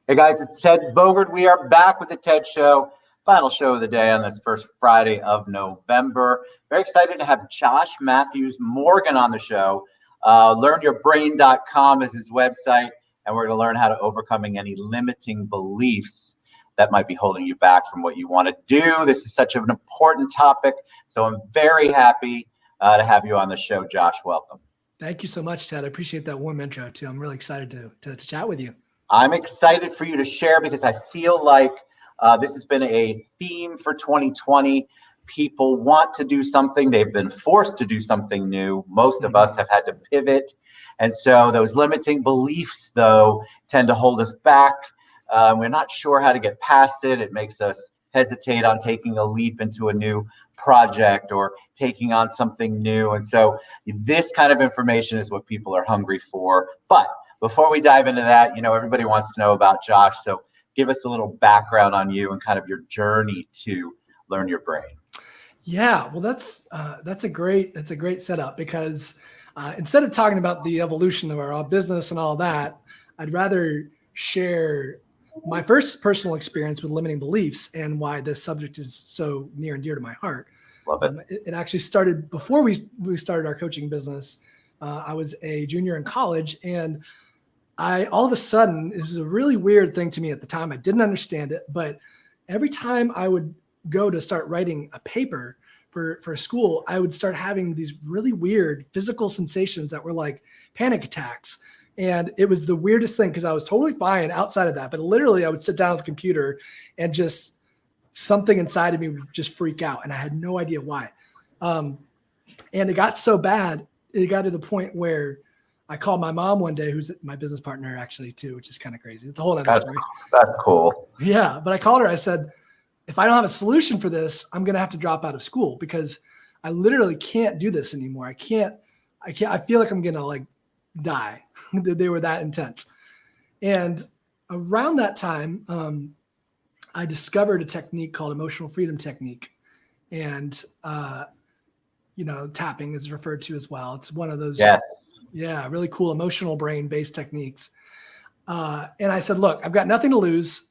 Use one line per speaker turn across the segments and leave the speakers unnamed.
Hey guys, it's Ted Bogert. We are back with the TED Show, final show of the day on this first Friday of November. Very excited to have Josh Matthews Morgan on the show. Learnyourbrain.com is his website, and we're going to learn how to overcoming any limiting beliefs that might be holding you back from what you want to do. This is such an important topic, so I'm very happy to have you on the show, Josh. Welcome.
Thank you so much, Ted. I appreciate that warm intro, too. I'm really excited to chat with you.
I'm excited for you to share because I feel like this has been a theme for 2020. People want to do something. They've been forced to do something new. Most of us have had to pivot. And so those limiting beliefs, though, tend to hold us back. We're not sure how to get past it. It makes us hesitate on taking a leap into a new project or taking on something new. And so this kind of information is what people are hungry for. But before we dive into that, everybody wants to know about Josh. So give us a little background on you and kind of your journey to learn your brain.
Yeah, well, that's a great setup because instead of talking about the evolution of our business and all that, I'd rather share my first personal experience with limiting beliefs and why this subject is so near and dear to my heart.
Love it.
It actually started before we started our coaching business. I was a junior in college, and all of a sudden, this was a really weird thing to me at the time. I didn't understand it, but every time I would go to start writing a paper for school, I would start having these really weird physical sensations that were like panic attacks. And it was the weirdest thing because I was totally fine outside of that. But literally, I would sit down at the computer and just something inside of me would just freak out. And I had no idea why. And it got so bad, it got to the point where I called my mom one day, who's my business partner actually too, which is kind of crazy. It's a whole other story.
That's cool.
Yeah. But I called her. I said, if I don't have a solution for this, I'm going to have to drop out of school because I literally can't do this anymore. I feel like I'm going to die. They were that intense. And around that time, I discovered a technique called emotional freedom technique. And, tapping is referred to as well. It's one of those, really cool emotional brain based techniques. And I said, look, I've got nothing to lose.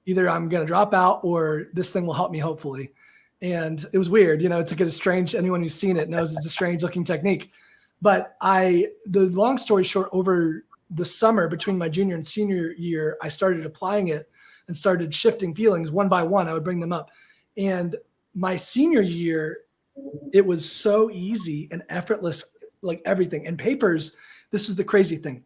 Either I'm going to drop out or this thing will help me, hopefully. And it was weird. It's like a strange, anyone who's seen it knows it's a strange looking technique. But the long story short, over the summer between my junior and senior year, I started applying it and started shifting feelings one by one. I would bring them up. And my senior year, it was so easy and effortless, like everything. And papers, this was the crazy thing.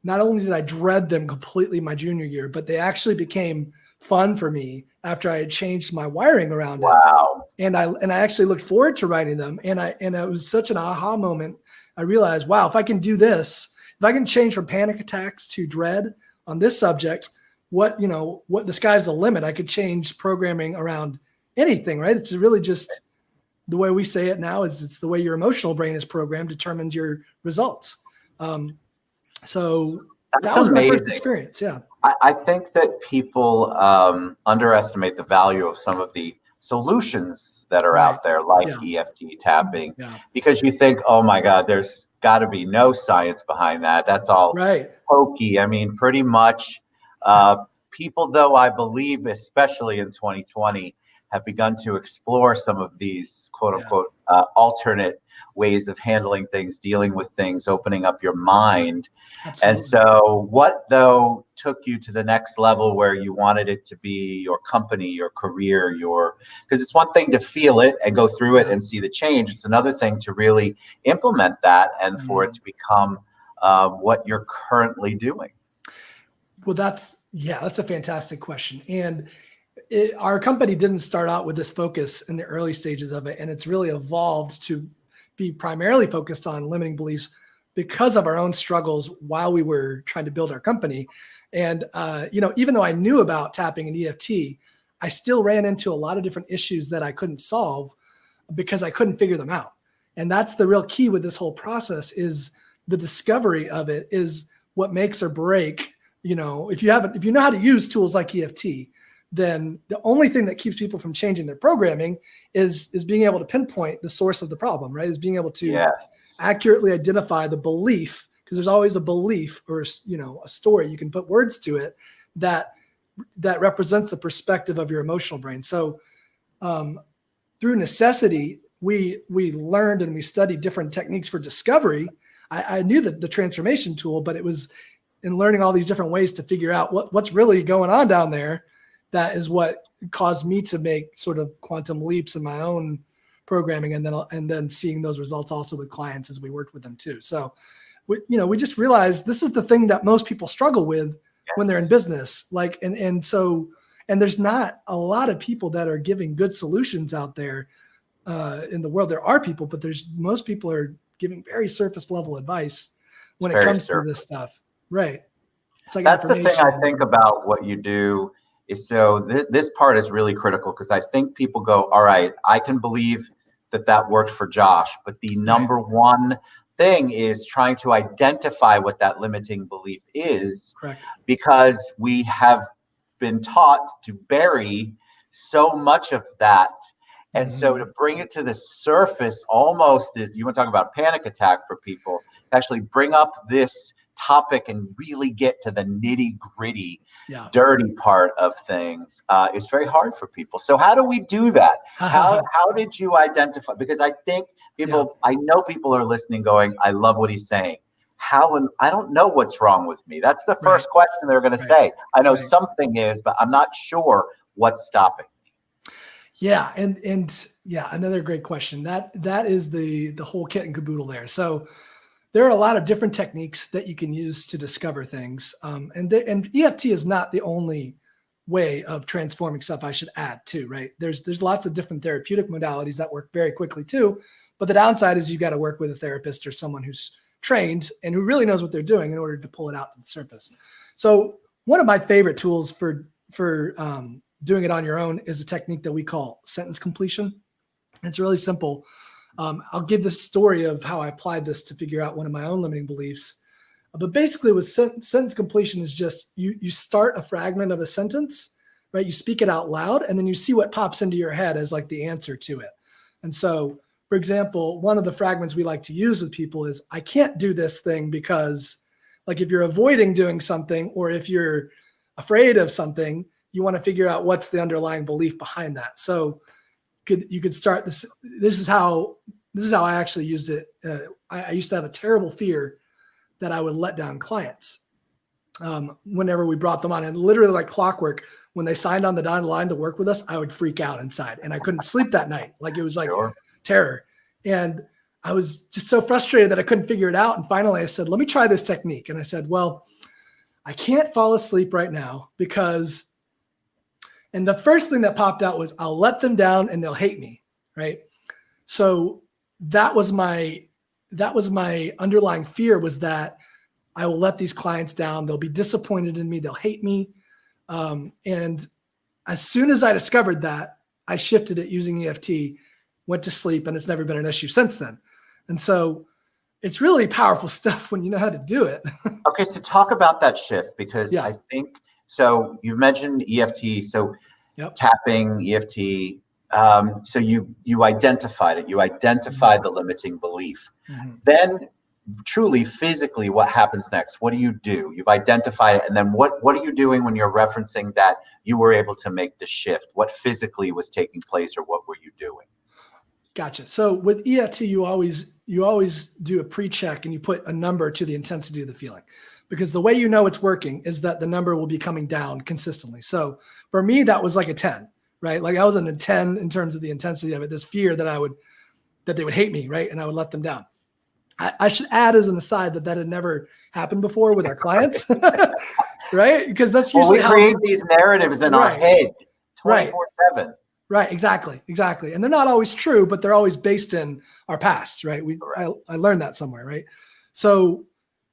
Not only did I dread them completely my junior year, but they actually became fun for me after I had changed my wiring around it.
Wow.
And I actually looked forward to writing them. And it was such an aha moment. I realized, wow, if I can do this, if I can change from panic attacks to dread on this subject, what the sky's the limit. I could change programming around anything, right? It's really just the way we say it now is it's the way your emotional brain is programmed determines your results. So that was amazing. My first experience. Yeah.
I think that people underestimate the value of some of the solutions that are out there, like EFT tapping, because you think, oh my God, there's got to be no science behind that. That's all hokey. I mean, pretty much people, though, I believe, especially in 2020, have begun to explore some of these quote unquote alternate ways of handling things, dealing with things, opening up your mind. Absolutely. And so what, though, took you to the next level where you wanted it to be your company, your career, because it's one thing to feel it and go through it and see the change. It's another thing to really implement that and for it to become what you're currently doing.
Well, that's a fantastic question. And our company didn't start out with this focus in the early stages of it. And it's really evolved to be primarily focused on limiting beliefs because of our own struggles while we were trying to build our company. And, even though I knew about tapping and EFT, I still ran into a lot of different issues that I couldn't solve because I couldn't figure them out. And that's the real key with this whole process is the discovery of it is what makes or break. If you know how to use tools like EFT, then the only thing that keeps people from changing their programming is being able to pinpoint the source of the problem, right? Is being able to accurately identify the belief because there's always a belief or, a story. You can put words to it that represents the perspective of your emotional brain. So through necessity, we learned and we studied different techniques for discovery. I knew that the transformation tool, but it was in learning all these different ways to figure out what's really going on down there. That is what caused me to make sort of quantum leaps in my own programming, and then seeing those results also with clients as we worked with them too. So, we just realized this is the thing that most people struggle with when they're in business. Like, and there's not a lot of people that are giving good solutions out there in the world. There are people, but most people are giving very surface level advice when it comes to this stuff. Right. It's like
that's the thing I think about what you do is, so this part is really critical, because I think people go, all right, I can believe that worked for Josh, but the number one thing is trying to identify what that limiting belief is.
Correct.
Because we have been taught to bury so much of that. And so to bring it to the surface almost is, you want to talk about panic attack for people, actually bring up this topic and really get to the nitty gritty, dirty part of things is very hard for people. So how do we do that? How did you identify? Because I think people, I know people are listening going, I love what he's saying. I don't know what's wrong with me. That's the first question they're going to say. I know something is, but I'm not sure what's stopping me.
Yeah. And another great question. That is the whole kit and caboodle there. So there are a lot of different techniques that you can use to discover things. And EFT is not the only way of transforming stuff, I should add too, right? There's lots of different therapeutic modalities that work very quickly too. But the downside is you got to work with a therapist or someone who's trained and who really knows what they're doing in order to pull it out to the surface. So one of my favorite tools for doing it on your own is a technique that we call sentence completion. And it's really simple. I'll give this story of how I applied this to figure out one of my own limiting beliefs. But basically with sentence completion is just you start a fragment of a sentence, right? You speak it out loud and then you see what pops into your head as like the answer to it. And so, for example, one of the fragments we like to use with people is, I can't do this thing because, like, if you're avoiding doing something or if you're afraid of something, you want to figure out what's the underlying belief behind that. So you could start this. This is how I actually used it. I used to have a terrible fear that I would let down clients whenever we brought them on, and literally like clockwork, when they signed on the dotted line to work with us, I would freak out inside and I couldn't sleep that night. Like, it was like terror. And I was just so frustrated that I couldn't figure it out. And finally I said, let me try this technique. And I said, well, I can't fall asleep right now because, and the first thing that popped out was, I'll let them down and they'll hate me. Right. So that was my underlying fear, was that I will let these clients down. They'll be disappointed in me. They'll hate me. And as soon as I discovered that, I shifted it using EFT, went to sleep, and it's never been an issue since then. And so it's really powerful stuff when you know how to do it.
Okay. So talk about that shift, because I think, so you've mentioned EFT. So tapping, EFT. So you identified it. You identified the limiting belief. Then truly physically, what happens next? What do? You've identified it. And then what are you doing when you're referencing that you were able to make the shift? What physically was taking place, or what were you doing?
Gotcha. So with EFT, you always do a pre-check and you put a number to the intensity of the feeling, because the way you know it's working is that the number will be coming down consistently. So for me, that was like a 10, right? Like I was in a 10 in terms of the intensity of it, this fear that they would hate me, right? And I would let them down. I should add as an aside that had never happened before with our clients, right? Because that's usually
how we create these narratives in our head 24/7.
Right. Exactly. And they're not always true, but they're always based in our past, right? I learned that somewhere, right? So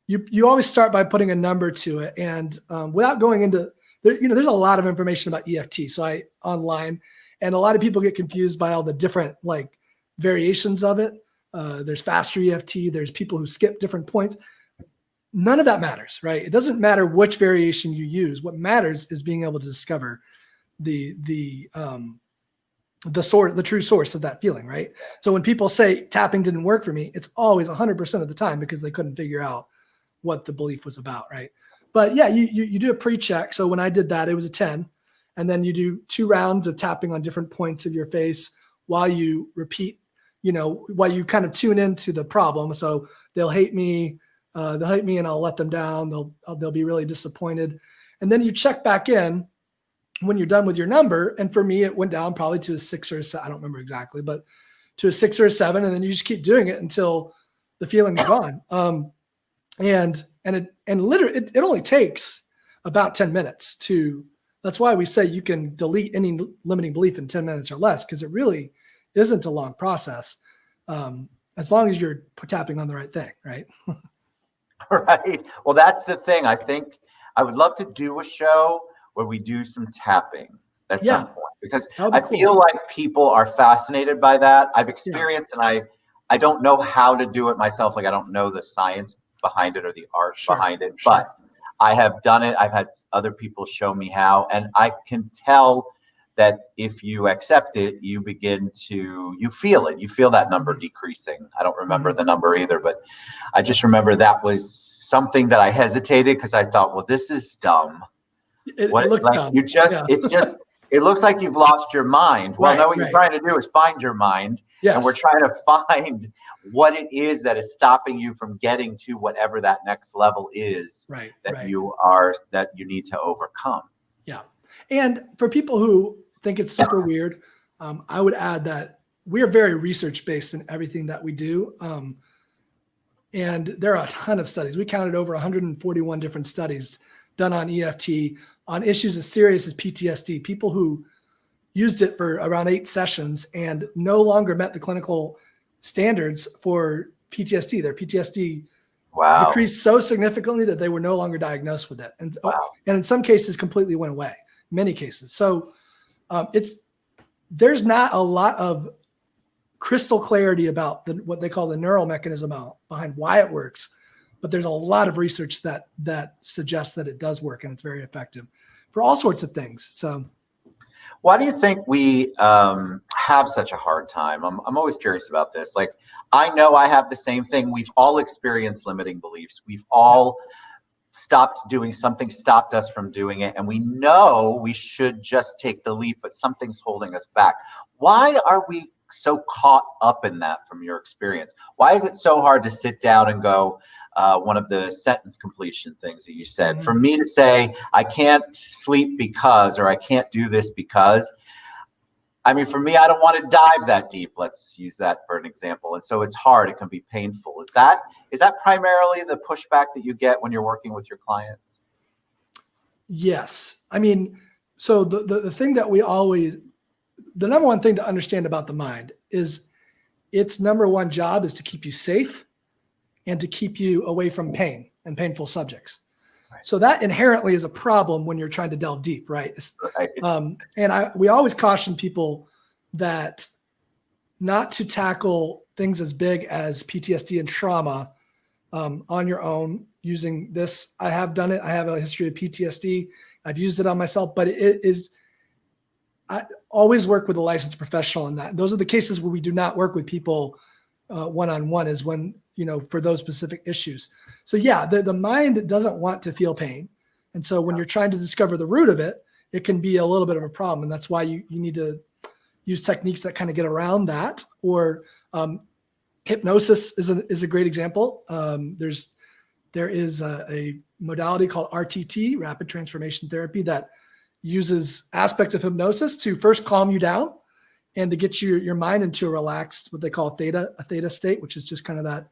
you always start by putting a number to it, and without going into there's a lot of information about EFT. So online, and a lot of people get confused by all the different like variations of it. There's faster EFT. There's people who skip different points. None of that matters, right? It doesn't matter which variation you use. What matters is being able to discover the true source of that feeling, right? So when people say tapping didn't work for me, it's always 100% of the time because they couldn't figure out what the belief was about, right? But yeah, you do a pre-check. So when I did that, it was a 10. And then you do 2 rounds of tapping on different points of your face while you repeat, while you kind of tune into the problem. So they'll hate me and I'll let them down. They'll be really disappointed. And then you check back in when you're done with your number. And for me, it went down probably to a 6 or a 7. I don't remember exactly, but to a 6 or a 7. And then you just keep doing it until the feeling's gone. And literally it only takes about 10 minutes that's why we say you can delete any limiting belief in 10 minutes or less, because it really isn't a long process. As long as you're tapping on the right thing, right?
Right. Well, that's the thing. I think I would love to do a show where we do some tapping at some point, because I feel like people are fascinated by that. I've experienced, and I don't know how to do it myself. Like, I don't know the science behind it or the art behind it, but I have done it. I've had other people show me how, and I can tell that if you accept it, you feel it. You feel that number decreasing. I don't remember the number either, but I just remember that was something that I hesitated because I thought, well, this is dumb.
It looks dumb.
It looks like you've lost your mind. Well, no, what you're trying to do is find your mind. Yes. And we're trying to find what it is that is stopping you from getting to whatever that next level is that you need to overcome.
Yeah. And for people who think it's super weird, I would add that we're very research-based in everything that we do. And there are a ton of studies. We counted over 141 different studies done on EFT on issues as serious as PTSD, people who used it for around 8 sessions and no longer met the clinical standards for PTSD. Their PTSD decreased so significantly that they were no longer diagnosed with it. And in some cases completely went away, many cases. So there's not a lot of crystal clarity about what they call the neural mechanism behind why it works. But there's a lot of research that suggests that it does work and it's very effective for all sorts of things. So,
why do you think we have such a hard time? I'm always curious about this. Like, I know I have the same thing. We've all experienced limiting beliefs. We've all stopped doing something, stopped us from doing it, and we know we should just take the leap, but something's holding us back. Why are we so caught up in that from your experience? Why is it so hard to sit down and go, one of the sentence completion things that you said, for me to say, I can't sleep because, or I can't do this because, I mean, for me, I don't want to dive that deep. Let's use that for an example. And so it's hard. It can be painful. Is that primarily the pushback that you get when you're working with your clients?
Yes. I mean, so the thing that the number one thing to understand about the mind is its number one job is to keep you safe and to keep you away from pain and painful subjects. Right. So that inherently is a problem when you're trying to delve deep, right? We always caution people that not to tackle things as big as PTSD and trauma on your own using this. I have done it. I have a history of PTSD. I've used it on myself, but I always work with a licensed professional in that. Those are the cases where we do not work with people one-on-one, is when, for those specific issues. So yeah, the mind doesn't want to feel pain. And so when you're trying to discover the root of it, it can be a little bit of a problem. And that's why you need to use techniques that kind of get around that, or hypnosis is a great example. There is a modality called RTT, rapid transformation therapy, that uses aspects of hypnosis to first calm you down and to get your mind into a relaxed, what they call a theta state, which is just kind of that,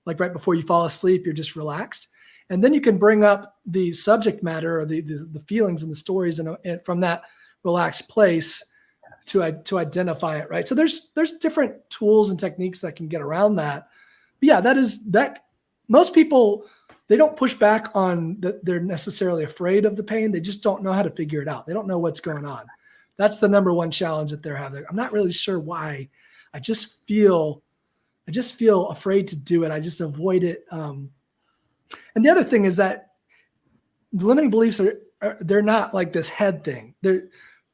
like right before you fall asleep, you're just relaxed. And then you can bring up the subject matter or the feelings and the stories and from that relaxed place to identify it, right? So there's different tools and techniques that can get around that. But yeah, that most people, they don't push back on that they're necessarily afraid of the pain. They just don't know how to figure it out. They don't know what's going on. That's the number one challenge that they're having. I'm not really sure why. I just feel afraid to do it. I just avoid it. And the other thing is that the limiting beliefs they're not like this head thing.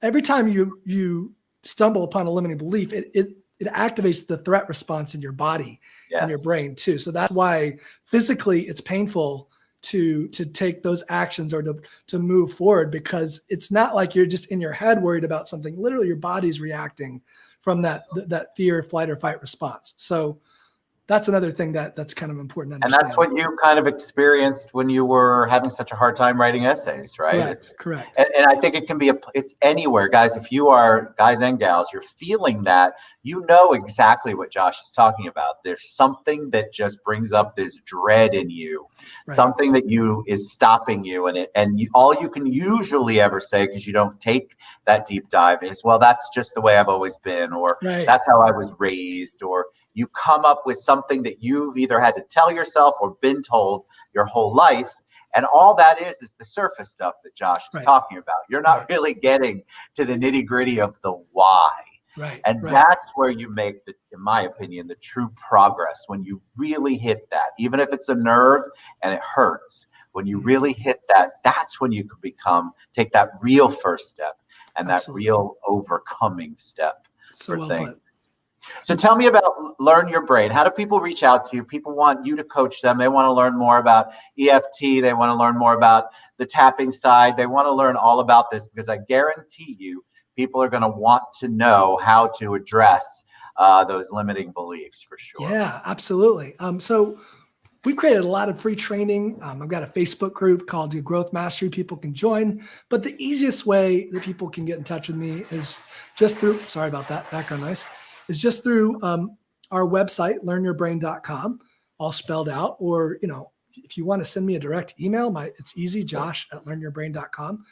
Every time you stumble upon a limiting belief, it activates the threat response in your body and your brain too. So that's why physically it's painful to take those actions or to move forward, because it's not like you're just in your head worried about something. Literally, your body's reacting from that fear, flight, or fight response. So that's another thing that's kind of important to understand.
And that's what you kind of experienced when you were having such a hard time writing essays, right?
Correct.
And I think it can be it's anywhere, guys. If you are, guys and gals, you're feeling that, you know exactly what Josh is talking about. There's something that just brings up this dread in you, something that is stopping you, and all you can usually ever say, because you don't take that deep dive, is, well, that's just the way I've always been, or that's how I was raised, or you come up with something that you've either had to tell yourself or been told your whole life. And all that is the surface stuff that Josh is talking about. You're not really getting to the nitty gritty of the why. And that's where you make, in my opinion, the true progress, when you really hit that, even if it's a nerve and it hurts. When you really hit that, that's when you can take that real first step and that real overcoming step for things. So tell me about Learn Your Brain. How do people reach out to you? People want you to coach them. They want to learn more about EFT. They want to learn more about the tapping side. They want to learn all about this, because I guarantee you, people are going to want to know how to address those limiting beliefs, for sure.
Yeah, absolutely. So we've created a lot of free training. I've got a Facebook group called Growth Mastery. People can join. But the easiest way that people can get in touch with me is just through, sorry about that, background noise, is just through our website, learnyourbrain.com, all spelled out. Or, if you want to send me a direct email, it's easy, josh@learnyourbrain.com.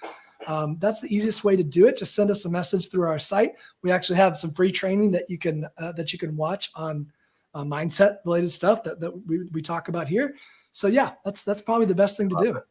That's the easiest way to do it. Just send us a message through our site. We actually have some free training that you can watch on mindset related stuff that we talk about here. So yeah, that's probably the best thing to do.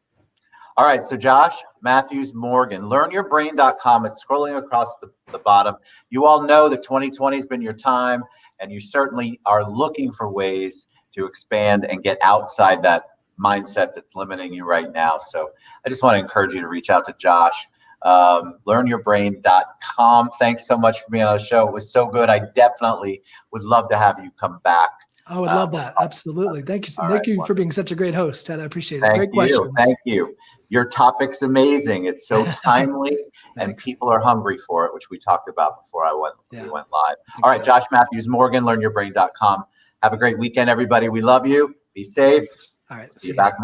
All right, so Josh Matthews Morgan, learnyourbrain.com. It's scrolling across the bottom. You all know that 2020 has been your time, and you certainly are looking for ways to expand and get outside that mindset that's limiting you right now. So I just want to encourage you to reach out to Josh. Learnyourbrain.com. Thanks so much for being on the show. It was so good. I definitely would love to have you come back.
I would love that. Absolutely. Thank you. Thank you for being such a great host, Ted. I appreciate it. Great questions.
Thank you. Your topic's amazing. It's so timely and people are hungry for it, which we talked about before we went live. All right, Josh Matthews Morgan, learnyourbrain.com. Have a great weekend, everybody. We love you. Be safe.
All right.
See you back.